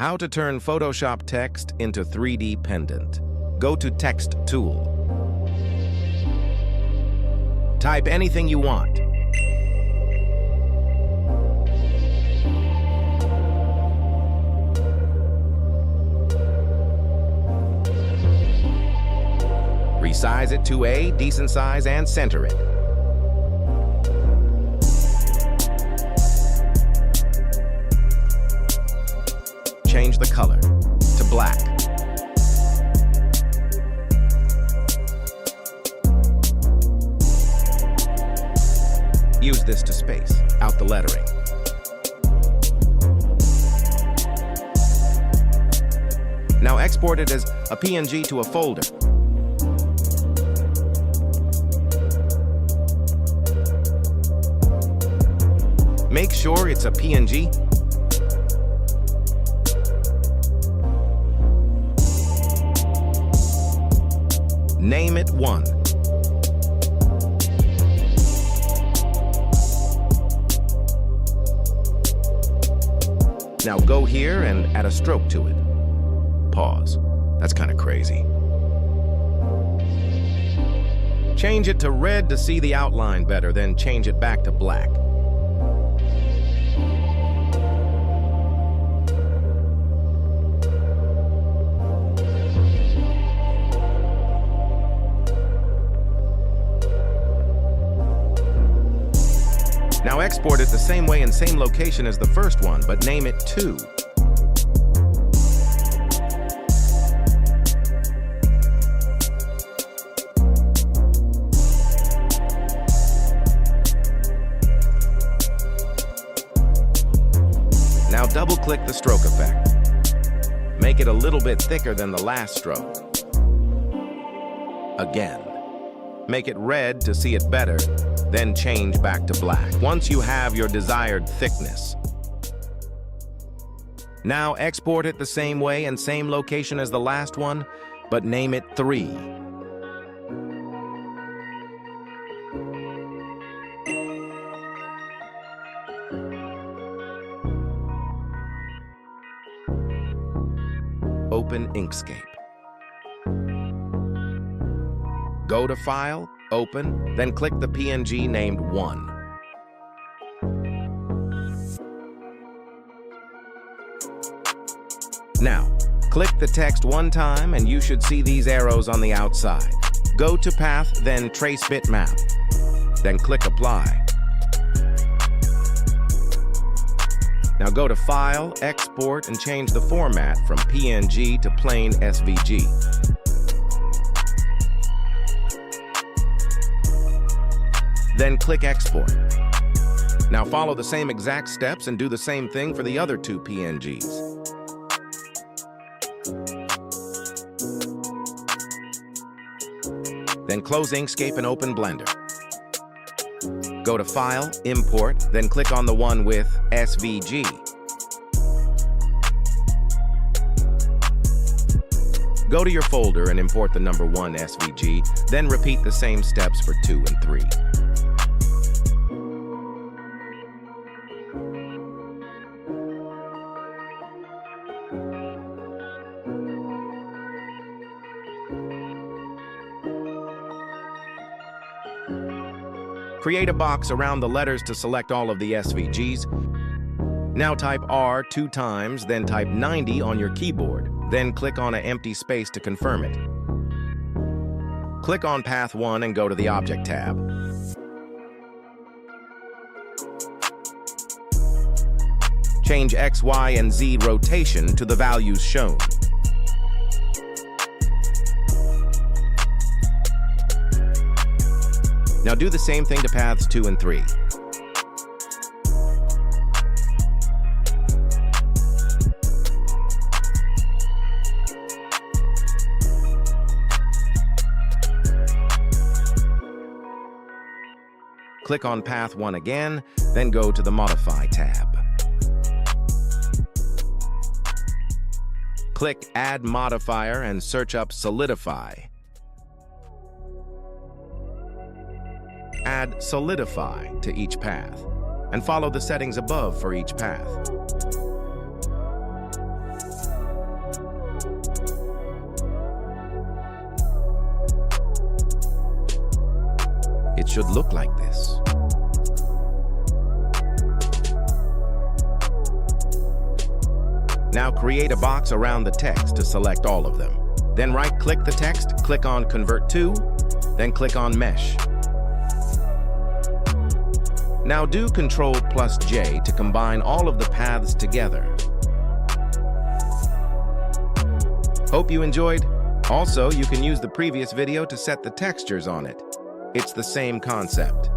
How to turn Photoshop text into 3D pendant. Go to Text tool. Type anything you want. Resize it to a decent size and center it. Change the color to black. Use this to space out the lettering. Now export it as a PNG to a folder. Make sure it's a PNG. Name it 1. Now go here and add a stroke to it. Pause. That's kind of crazy. Change it to red to see the outline better, then change it back to black. Now export it the same way and same location as the first one, but name it 2. Now double-click the stroke effect. Make it a little bit thicker than the last stroke. Again. Make it red to see it better, then change back to black once you have your desired thickness. Now export it the same way and same location as the last one, but name it 3. Open Inkscape. Go to File, Open, then click the PNG named 1. Now, click the text one time and you should see these arrows on the outside. Go to Path, then Trace Bitmap. Then click Apply. Now go to File, Export, and change the format from PNG to plain SVG. Then click Export. Now follow the same exact steps and do the same thing for the other 2 PNGs. Then close Inkscape and open Blender. Go to File, Import, then click on the one with SVG. Go to your folder and import the number 1 SVG, then repeat the same steps for 2 and 3. Create a box around the letters to select all of the SVGs. Now type R 2 times, then type 90 on your keyboard. Then click on an empty space to confirm it. Click on Path 1 and go to the Object tab. Change X, Y, and Z rotation to the values shown. Now do the same thing to paths 2 and 3. Click on Path 1 again, then go to the Modify tab. Click Add Modifier and search up Solidify. Add Solidify to each path, and follow the settings above for each path. It should look like this. Now create a box around the text to select all of them. Then right-click the text, click on Convert to, then click on Mesh. Now do Ctrl+J to combine all of the paths together. Hope you enjoyed. Also, you can use the previous video to set the textures on it. It's the same concept.